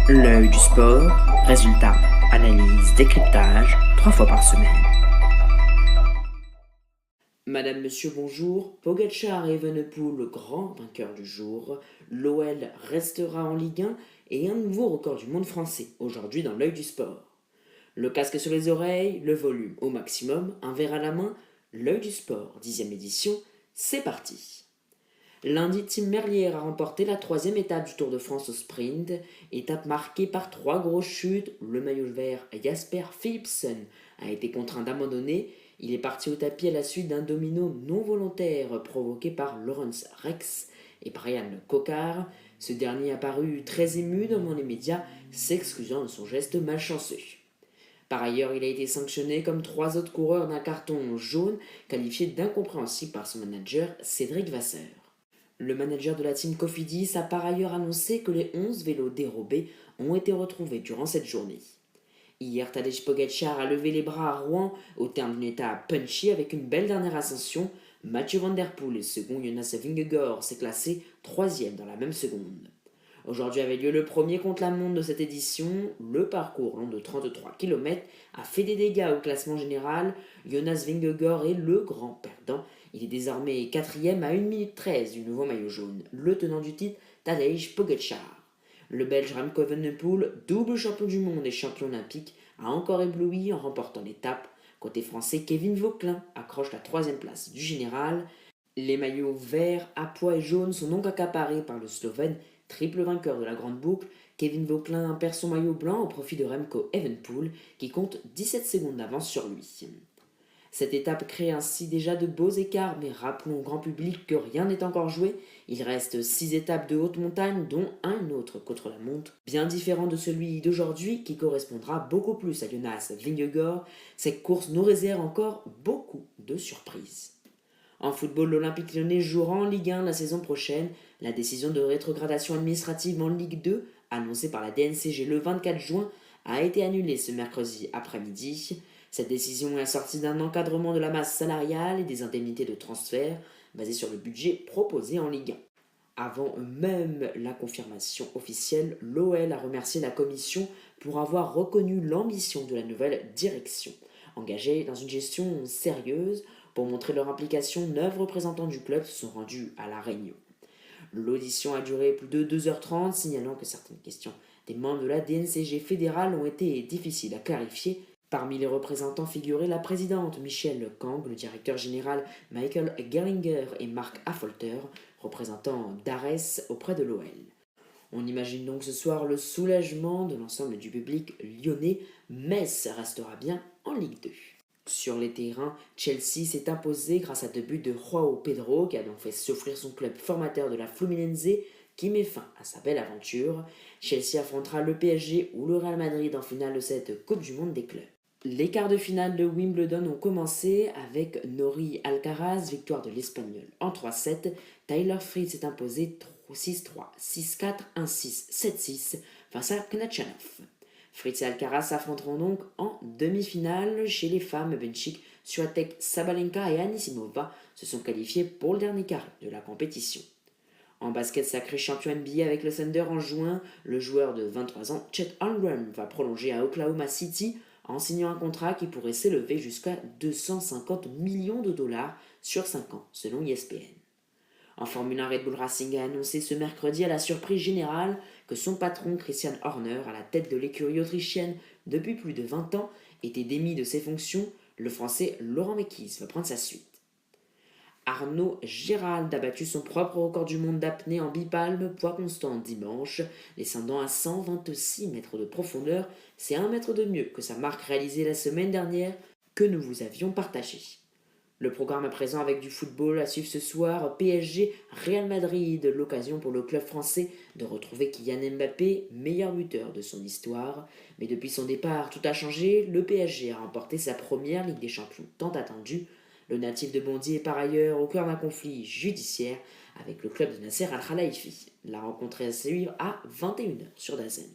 L'œil du sport, résultats, analyse, décryptage, 3 fois par semaine. Madame, monsieur, bonjour. Pogacar et Evenepoel, le grand vainqueur du jour. L'OL restera en Ligue 1 et un nouveau record du monde français, aujourd'hui dans l'œil du sport. Le casque sur les oreilles, le volume au maximum, un verre à la main, l'œil du sport, 10e édition, c'est parti. Lundi, Tim Merlier a remporté la 3e étape du Tour de France au sprint, étape marquée par 3 grosses chutes. Le maillot vert Jasper Philipsen a été contraint d'abandonner. Il est parti au tapis à la suite d'un domino non volontaire provoqué par Lawrence Rex et Brian Cocard. Ce dernier a paru très ému devant les médias, s'excusant de son geste malchanceux. Par ailleurs, il a été sanctionné comme 3 autres coureurs d'un carton jaune, qualifié d'incompréhensible par son manager Cédric Vasseur. Le manager de la team Cofidis a par ailleurs annoncé que les 11 vélos dérobés ont été retrouvés durant cette journée. Hier, Tadej Pogacar a levé les bras à Rouen au terme d'une étape punchy avec une belle dernière ascension. Mathieu Van Der Poel et le second Jonas Vingegaard s'est classé 3e dans la même seconde. Aujourd'hui avait lieu le premier contre-la-montre de cette édition. Le parcours long de 33 km a fait des dégâts au classement général. Jonas Vingegaard est le grand perdant. Il est désormais 4e à 1 minute 13 du nouveau maillot jaune, le tenant du titre, Tadej Pogacar. Le Belge Remco Evenepoel, double champion du monde et champion olympique, a encore ébloui en remportant l'étape. Côté français, Kevin Vauquelin accroche la 3e place du général. Les maillots verts, à pois et jaunes sont donc accaparés par le Slovène, triple vainqueur de la grande boucle. Kevin Vauquelin perd son maillot blanc au profit de Remco Evenepoel, qui compte 17 secondes d'avance sur lui. Cette étape crée ainsi déjà de beaux écarts, mais rappelons au grand public que rien n'est encore joué. Il reste 6 étapes de haute montagne, dont un autre contre-la-montre, bien différent de celui d'aujourd'hui, qui correspondra beaucoup plus à Jonas Vingegaard. Cette course nous réserve encore beaucoup de surprises. En football, l'Olympique Lyonnais jouera en Ligue 1 la saison prochaine. La décision de rétrogradation administrative en Ligue 2, annoncée par la DNCG le 24 juin, a été annulée ce mercredi après-midi. Cette décision est assortie d'un encadrement de la masse salariale et des indemnités de transfert basées sur le budget proposé en Ligue 1. Avant même la confirmation officielle, l'OL a remercié la commission pour avoir reconnu l'ambition de la nouvelle direction. Engagée dans une gestion sérieuse, pour montrer leur implication, 9 représentants du club se sont rendus à La Réunion. L'audition a duré plus de 2h30, signalant que certaines questions des membres de la DNCG fédérale ont été difficiles à clarifier. Parmi les représentants figuraient la présidente Michelle Kang, le directeur général Michael Gerlinger et Marc Affolter, représentant d'Ares auprès de l'OL. On imagine donc ce soir le soulagement de l'ensemble du public lyonnais. Metz restera bien en Ligue 2. Sur les terrains, Chelsea s'est imposé grâce à 2 buts de João Pedro, qui a donc fait souffrir son club formateur de la Fluminense, qui met fin à sa belle aventure. Chelsea affrontera le PSG ou le Real Madrid en finale de cette Coupe du Monde des clubs. Les quarts de finale de Wimbledon ont commencé avec Nori Alcaraz, victoire de l'Espagnol en 3-7. Tyler Fritz s'est imposé 6-3, 6-4, 1-6, 7-6 face à Khachanov. Fritz et Alcaraz s'affronteront donc en demi-finale. Chez les femmes, Benchik, Swiatek, Sabalenka et Anisimova se sont qualifiés pour le dernier carré de la compétition. En basket, sacré champion NBA avec le Thunder en juin, le joueur de 23 ans, Chet Holmgren, va prolonger à Oklahoma City en signant un contrat qui pourrait s'élever jusqu'à 250 millions de dollars sur 5 ans, selon ESPN. En Formule 1, Red Bull Racing a annoncé ce mercredi à la surprise générale que son patron Christian Horner, à la tête de l'écurie autrichienne depuis plus de 20 ans, était démis de ses fonctions. Le français Laurent Mekies va prendre sa suite. Arnaud Gérald a battu son propre record du monde d'apnée en bipalme, poids constant dimanche, descendant à 126 mètres de profondeur. C'est 1 mètre de mieux que sa marque réalisée la semaine dernière que nous vous avions partagée. Le programme à présent avec du football à suivre ce soir, PSG, Real Madrid, l'occasion pour le club français de retrouver Kylian Mbappé, meilleur buteur de son histoire. Mais depuis son départ, tout a changé, le PSG a remporté sa première Ligue des Champions tant attendue. Le natif de Bondy est par ailleurs au cœur d'un conflit judiciaire avec le club de Nasser Al-Khelaifi. La rencontre est à suivre à 21h sur DAZN.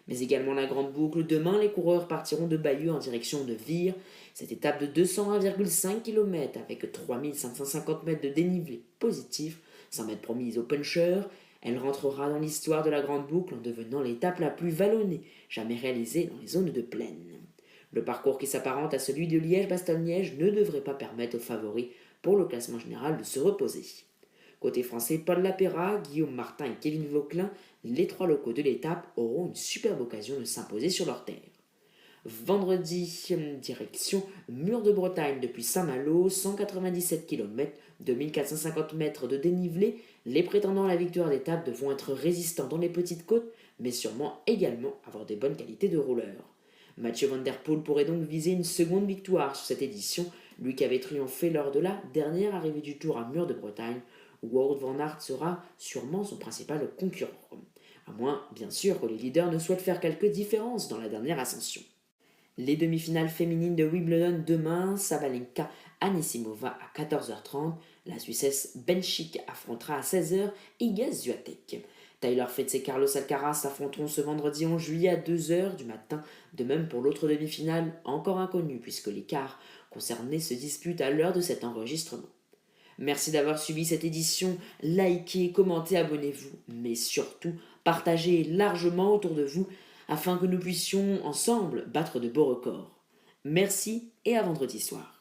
Mais également la grande boucle. Demain, les coureurs partiront de Bayeux en direction de Vire. Cette étape de 201,5 km avec 3550 mètres de dénivelé positif, 100 mètres promis aux punchers. Elle rentrera dans l'histoire de la Grande Boucle en devenant l'étape la plus vallonnée jamais réalisée dans les zones de plaine. Le parcours qui s'apparente à celui de Liège-Bastogne-Liège ne devrait pas permettre aux favoris pour le classement général de se reposer. Côté français, Paul Lapéra, Guillaume Martin et Kevin Vauquelin, les trois locaux de l'étape, auront une superbe occasion de s'imposer sur leur terre. Vendredi, direction Mur de Bretagne depuis Saint-Malo, 197 km, 2450 mètres de dénivelé. Les prétendants à la victoire d'étape devront être résistants dans les petites côtes, mais sûrement également avoir des bonnes qualités de rouleur. Mathieu Van Der Poel pourrait donc viser une seconde victoire sur cette édition, lui qui avait triomphé lors de la dernière arrivée du Tour à Mur de Bretagne. Wout van Aert sera sûrement son principal concurrent, à moins bien sûr que les leaders ne souhaitent faire quelques différences dans la dernière ascension. Les demi-finales féminines de Wimbledon demain, Sabalenka Anisimova à 14h30, la Suissesse Benchik affrontera à 16h Iga Swiatek. Tyler Fritz et Carlos Alcaraz s'affronteront ce vendredi 11 juillet à 2h du matin, de même pour l'autre demi-finale, encore inconnue puisque les quarts concernés se disputent à l'heure de cet enregistrement. Merci d'avoir suivi cette édition, likez, commentez, abonnez-vous, mais surtout partagez largement autour de vous afin que nous puissions ensemble battre de beaux records. Merci et à vendredi soir.